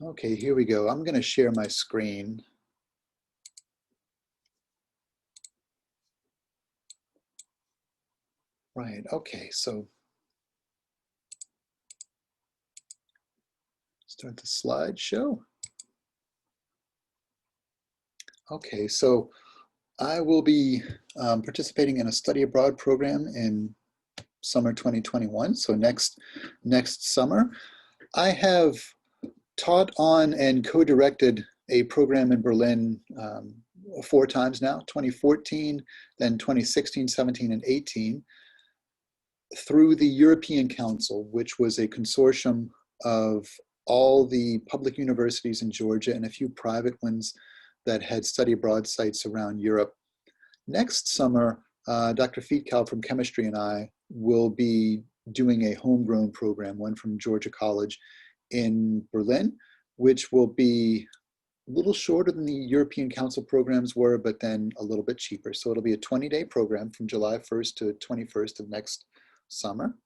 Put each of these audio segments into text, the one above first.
Okay, here we go. I'm going to share my screen. Right, okay, so start the slideshow. Okay, so I will be participating in a study abroad program in summer 2021, so next summer. I have taught on and co-directed a program in Berlin 4 times now, 2014, then 2016, 17, and 18, through the European Council, which was a consortium of all the public universities in Georgia and a few private ones that had study abroad sites around Europe. Next summer, Dr. Feetkow from chemistry and I will be doing a homegrown program, one from Georgia College in Berlin, which will be a little shorter than the European Council programs were, but then a little bit cheaper. So it'll be a 20-day program from July 1st to 21st of next summer.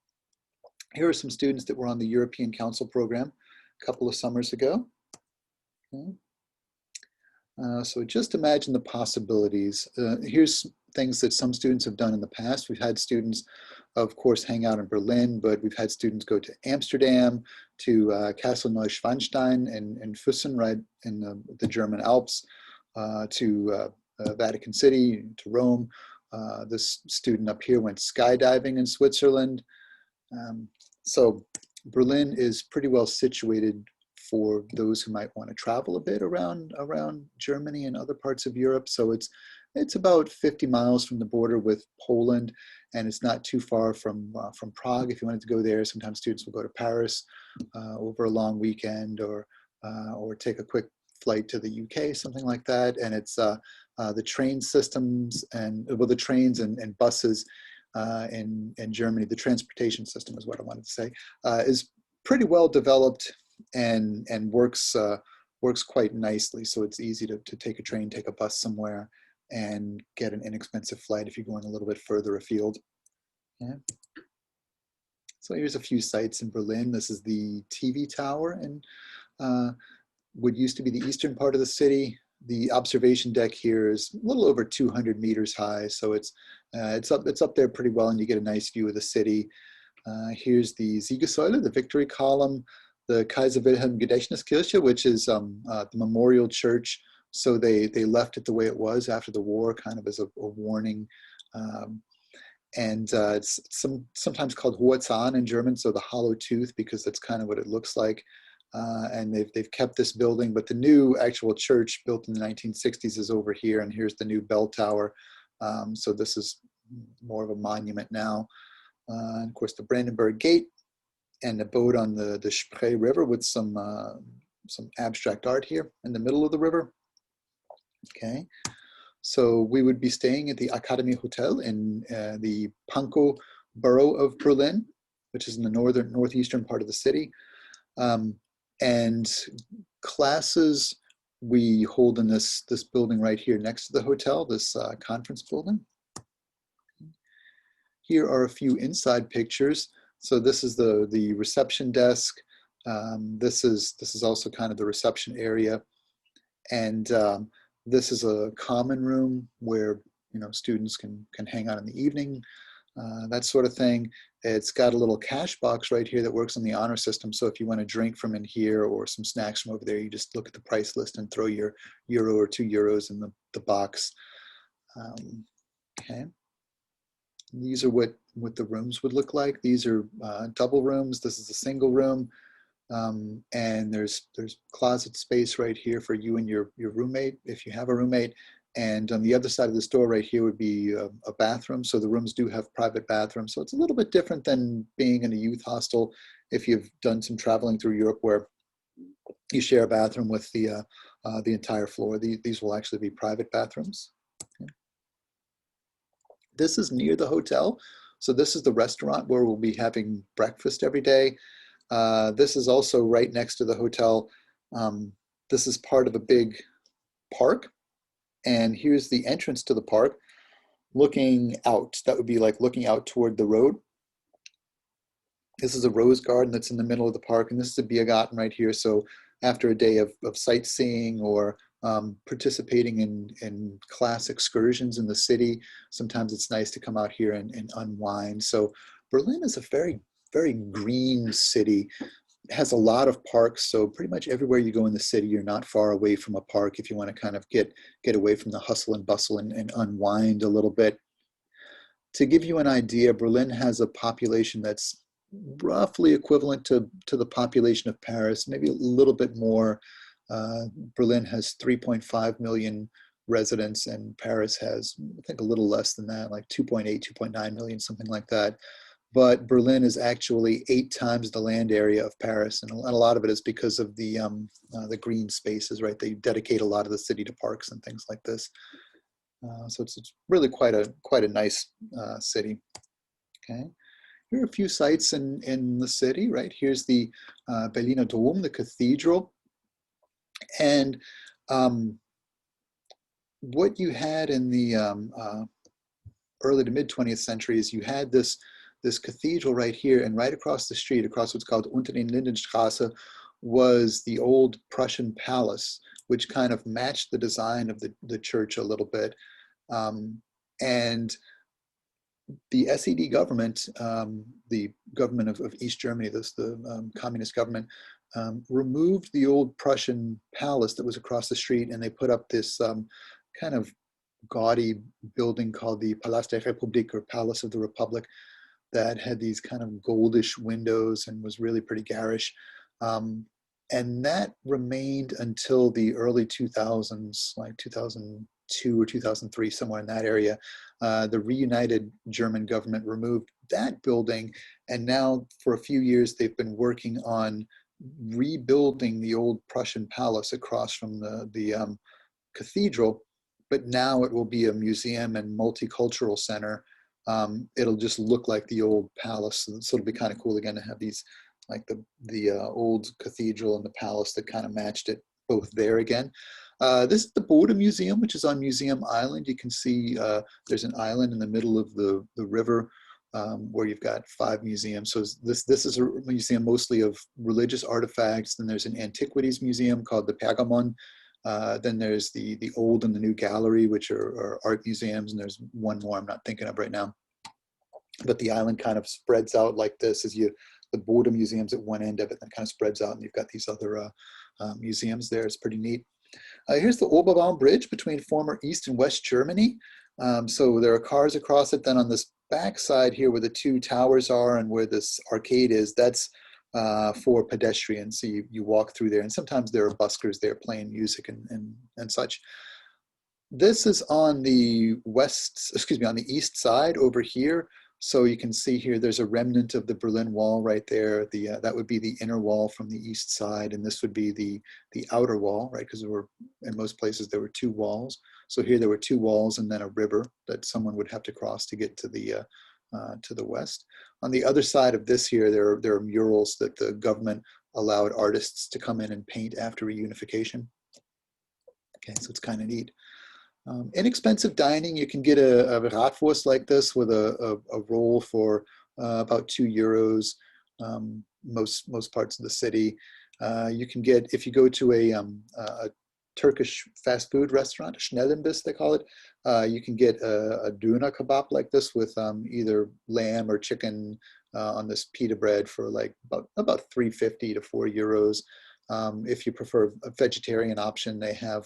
Here are some students that were on the European Council program a couple of summers ago. Okay. So just imagine the possibilities. Here's things that some students have done in the past. We've had students, of course, hang out in Berlin, but we've had students go to Amsterdam, to Castle Neuschwanstein and Füssen, right in the German Alps, to Vatican City, to Rome. This student up here went skydiving in Switzerland. So Berlin is pretty well situated for those who might want to travel a bit around Germany and other parts of Europe. So it's about 50 miles from the border with Poland, and it's not too far from Prague. If you wanted to go there, sometimes students will go to Paris over a long weekend, or take a quick flight to the UK, something like that. And it's the train systems and the trains and buses in Germany. The transportation system is what I wanted to say, is pretty well developed and works quite nicely. So it's easy to take a train, take a bus somewhere, and get an inexpensive flight if you're going a little bit further afield. Yeah. So here's a few sites in Berlin. This is the TV tower in what used to be the eastern part of the city. The observation deck here is a little over 200 meters high, so it's up there pretty well, and you get a nice view of the city. Here's the Siegessäule, the Victory Column, the Kaiser Wilhelm Gedächtniskirche, which is the memorial church. So they left it the way it was after the war, kind of as a warning. It's sometimes called Hoher Zahn in German, so the hollow tooth, because that's kind of what it looks like. And they've kept this building, but the new actual church built in the 1960s is over here, and here's the new bell tower. So this is more of a monument now. And of course, the Brandenburg Gate and the boat on the Spree River with some abstract art here in the middle of the river. Okay, so we would be staying at the Akademie Hotel in the Pankow borough of Berlin, which is in the northeastern part of the city. And classes we hold in this building right here next to the hotel, this conference building. Here are a few inside pictures. So this is the reception desk. This is also kind of the reception area, and this is a common room where students can hang out in the evening, that sort of thing. It's got a little cash box right here that works on the honor system. So if you want a drink from in here or some snacks from over there, you just look at the price list and throw your €1 or €2 in the box. Okay. These are what the rooms would look like. These are double rooms. This is a single room. And there's closet space right here for you and your roommate, if you have a roommate. And on the other side of this door right here would be a bathroom. So the rooms do have private bathrooms. So it's a little bit different than being in a youth hostel if you've done some traveling through Europe where you share a bathroom with the entire floor. These will actually be private bathrooms. Okay. This is near the hotel. So this is the restaurant where we'll be having breakfast every day. This is also right next to the hotel. This is part of a big park. And here's the entrance to the park looking out. That would be like looking out toward the road. This is a rose garden that's in the middle of the park, and this is a Biergarten right here. So after a day of sightseeing or participating in class excursions in the city, sometimes it's nice to come out here and unwind. So Berlin is a very, very green city. It has a lot of parks, so pretty much everywhere you go in the city, you're not far away from a park if you want to kind of get away from the hustle and bustle and unwind a little bit. To give you an idea, Berlin has a population that's roughly equivalent to the population of Paris, maybe a little bit more. Berlin has 3.5 million residents, and Paris has, I think, a little less than that, like 2.8, 2.9 million, something like that. But Berlin is actually 8 times the land area of Paris, and a lot of it is because of the green spaces, right? They dedicate a lot of the city to parks and things like this. So it's really quite a nice city. Okay, here are a few sites in the city, right? Here's the Berliner Dom, the cathedral, and what you had in the early to mid 20th century is you had this cathedral right here, and right across the street, across what's called Unter den Lindenstraße, was the old Prussian palace, which kind of matched the design of the church a little bit. And the SED government, the government of East Germany, the communist government, removed the old Prussian palace that was across the street, and they put up this kind of gaudy building called the Palast der Republik, or Palace of the Republic, that had these kind of goldish windows and was really pretty garish. And that remained until the early 2000s, like 2002 or 2003, somewhere in that area. The reunited German government removed that building, and now for a few years they've been working on rebuilding the old Prussian palace across from the cathedral, but now it will be a museum and multicultural center. It'll just look like the old palace, so it'll be kind of cool again to have these, like the old cathedral and the palace that kind of matched it both there again. This is the Bode Museum, which is on Museum Island. You can see there's an island in the middle of the river where you've got 5 museums. So this is a museum mostly of religious artifacts. Then there's an antiquities museum called the Pergamon. Then there's the old and the new gallery, which are art museums, and there's one more I'm not thinking of right now. But the island kind of spreads out like this as the Bode Museum's at one end of it, and kind of spreads out, and you've got these other museums there. It's pretty neat. Here's the Oberbaum Bridge between former East and West Germany. So there are cars across it. Then on this back side here where the 2 towers are and where this arcade is, that's for pedestrians. So you walk through there, and sometimes there are buskers there playing music and such. This is on the on the east side over here. So you can see here, there's a remnant of the Berlin Wall right there. That would be the inner wall from the east side, and this would be the outer wall, right? Because in most places there were 2 walls. So here there were 2 walls and then a river that someone would have to cross to get to the west. On the other side of this here, there are murals that the government allowed artists to come in and paint after reunification. Okay, so it's kind of neat. Inexpensive dining, you can get a Bratwurst like this with a roll for about €2, most parts of the city. You can get, if you go to a Turkish fast food restaurant, Schnellimbiss they call it, you can get a doner kebab like this with either lamb or chicken on this pita bread for like about €3.50 to €4. If you prefer a vegetarian option, they have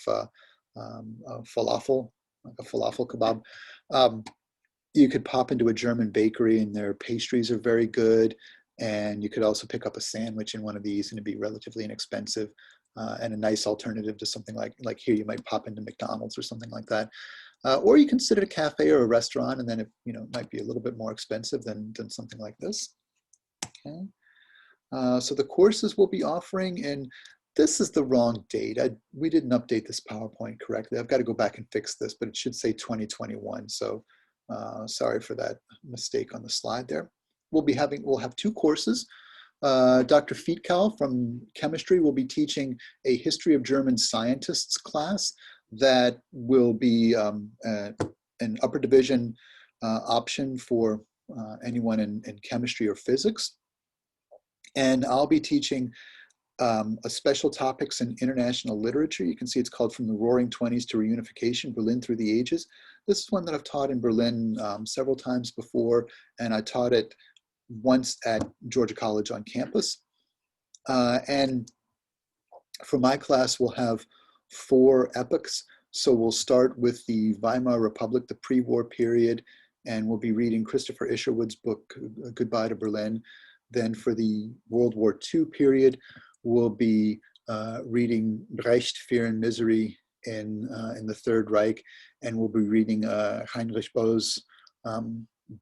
falafel, like a falafel kebab. You could pop into a German bakery and their pastries are very good. And you could also pick up a sandwich in one of these and it'd be relatively inexpensive and a nice alternative to something like here, you might pop into McDonald's or something like that. Or you can sit at a cafe or a restaurant, and then it might be a little bit more expensive than something like this. Okay. So the courses we'll be offering, and this is the wrong date. We didn't update this PowerPoint correctly. I've got to go back and fix this, but it should say 2021. So sorry for that mistake on the slide there. We'll have 2 courses. Dr. Fietkow from chemistry will be teaching a history of German scientists class that will be an upper division option for anyone in chemistry or physics. And I'll be teaching a special topics in international literature. You can see it's called From the Roaring Twenties to Reunification, Berlin Through the Ages. This is one that I've taught in Berlin several times before, and I taught it once at Georgia College on campus. And for my class, we'll have 4 epochs. So we'll start with the Weimar Republic, the pre-war period, and we'll be reading Christopher Isherwood's book, Goodbye to Berlin. Then for the World War II period, we'll be reading Brecht, Fear and Misery in the Third Reich, and we'll be reading Heinrich Böll's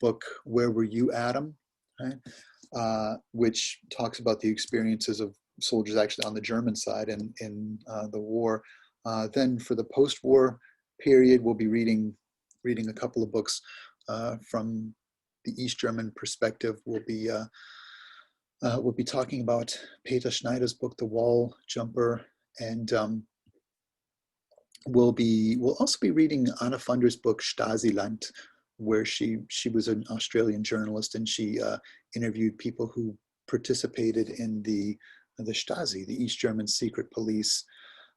book, Where Were You, Adam? Right? Which talks about the experiences of soldiers actually on the German side in the war. Then for the post-war period, we'll be reading a couple of books from the East German perspective. We'll be talking about Peter Schneider's book, The Wall Jumper, and we'll also be reading Anna Funder's book, Stasiland, where she was an Australian journalist, and she interviewed people who participated in the Stasi, the East German secret police.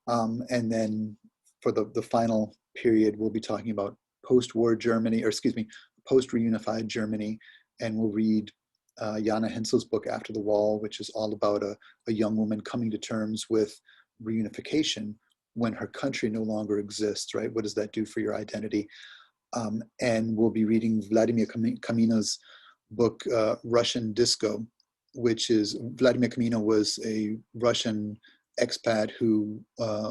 And then for the final period, we'll be talking about post-war Germany, or excuse me, post-reunified Germany, and we'll read Jana Hensel's book, After the Wall, which is all about a young woman coming to terms with reunification when her country no longer exists, right? What does that do for your identity? And we'll be reading Vladimir Kamina's book, Russian Disco, which is, Vladimir Kamina was a Russian expat who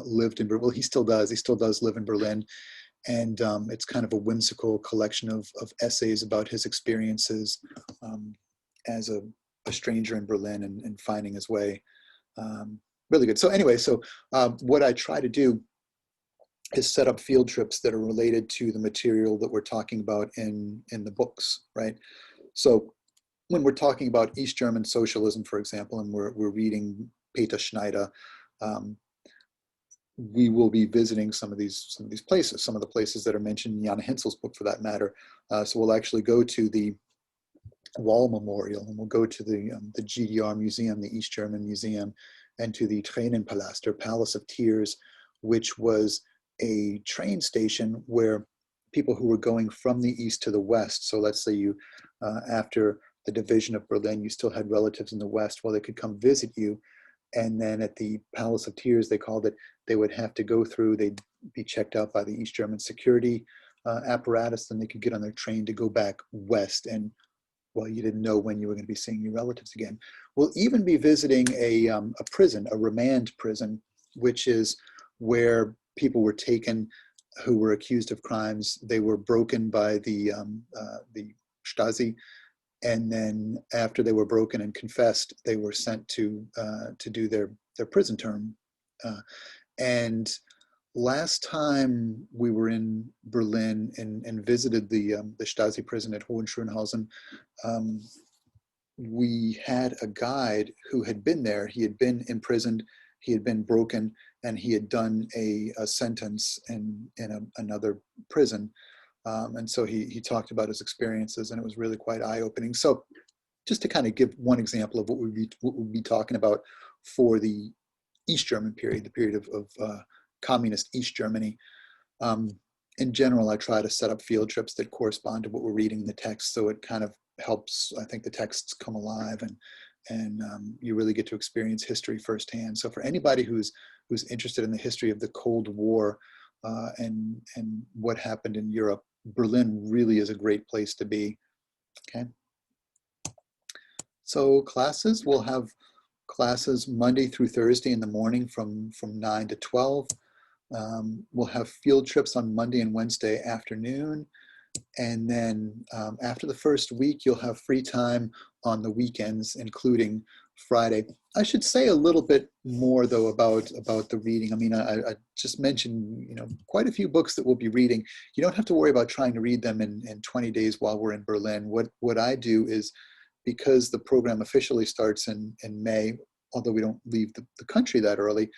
lived in Berlin. Well, he still does live in Berlin. And it's kind of a whimsical collection of essays about his experiences as a stranger in Berlin and finding his way. Really good. So anyway, what I try to do is set up field trips that are related to the material that we're talking about in the books, right? So when we're talking about East German socialism, for example, and we're reading Peter Schneider, we will be visiting some of these places, some of the places that are mentioned in Jana Hensel's book, for that matter. So we'll actually go to the Wall Memorial, and we'll go to the GDR Museum, the East German Museum, and to the Tränenpalast, or Palace of Tears, which was a train station where people who were going from the east to the west, so let's say you, after the division of Berlin, you still had relatives in the west, well, they could come visit you. And then at the Palace of Tears, they called it, they would have to go through, they'd be checked out by the East German security apparatus, then they could get on their train to go back west. And well, you didn't know when you were going to be seeing your relatives again. We'll even be visiting a prison, a remand prison, which is where people were taken who were accused of crimes. They were broken by the Stasi, and then after they were broken and confessed, they were sent to do their prison term. And last time we were in Berlin and visited the Stasi prison at Hohenschönhausen, we had a guide who had been there. He had been imprisoned, he had been broken, and he had done a sentence in another prison. And so he talked about his experiences, and it was really quite eye-opening. So just to kind of give one example of what we'd be talking about for the East German period, the period of communist East Germany. In general, I try to set up field trips that correspond to what we're reading in the text, so it kind of helps, I think, the texts come alive, and you really get to experience history firsthand. So for anybody who's interested in the history of the Cold War and what happened in Europe, Berlin really is a great place to be. Okay. So classes, we'll have classes Monday through Thursday in the morning from 9 to 12. We'll have field trips on Monday and Wednesday afternoon. And then after the first week, you'll have free time on the weekends, including Friday. I should say a little bit more, though, about the reading. I mean, I just mentioned, quite a few books that we'll be reading. You don't have to worry about trying to read them in 20 days while we're in Berlin. What I do is, because the program officially starts in May, although we don't leave the country that early,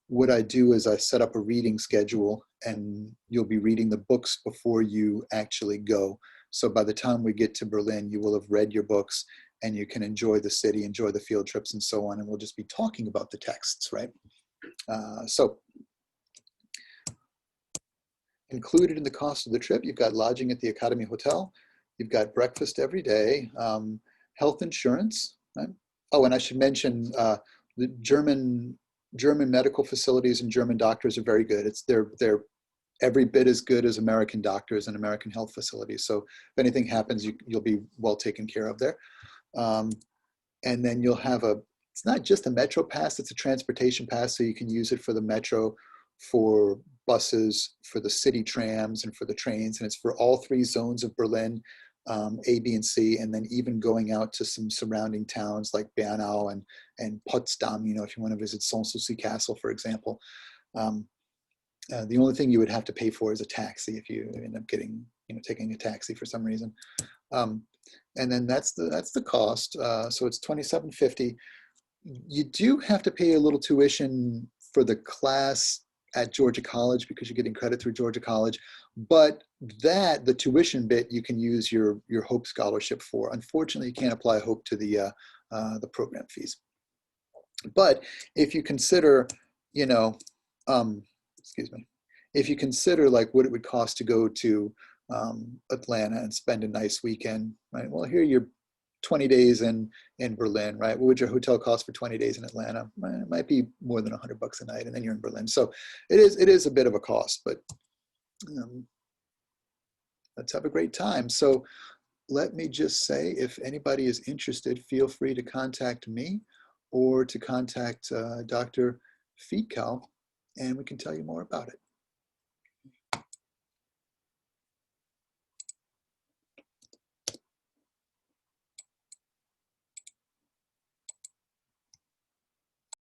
what I do is I set up a reading schedule, and you'll be reading the books before you actually go. So by the time we get to Berlin, you will have read your books, and you can enjoy the city, enjoy the field trips and so on, and we'll just be talking about the texts, right? So included in the cost of the trip, you've got lodging at the Academy Hotel, you've got breakfast every day, health insurance, right? Oh, and I should mention the German medical facilities and German doctors are very good. They're every bit as good as American doctors and American health facilities. So if anything happens, you'll be well taken care of there. And then you'll have it's not just a metro pass, it's a transportation pass. So you can use it for the metro, for buses, for the city trams, and for the trains. And it's for all 3 zones of Berlin, A, B, and C, and then even going out to some surrounding towns like Bernau and Potsdam, you know, if you want to visit Sanssouci Castle, for example. The only thing you would have to pay for is a taxi if you end up getting, you know, taking a taxi for some reason. And then that's the cost. So it's $27.50. You do have to pay a little tuition for the class at Georgia College because you're getting credit through Georgia College, but the tuition bit you can use your Hope scholarship for. Unfortunately, you can't apply Hope to the program fees. But if you consider, you know, if you consider like what it would cost to go to Atlanta and spend a nice weekend, right? Well, here you're 20 days in Berlin, right? What would your hotel cost for 20 days in Atlanta? It might be more than $100 a night, and then you're in Berlin. So it is a bit of a cost, but let's have a great time. So let me just say, if anybody is interested, feel free to contact me or to contact Dr. Fiedkow, and we can tell you more about it.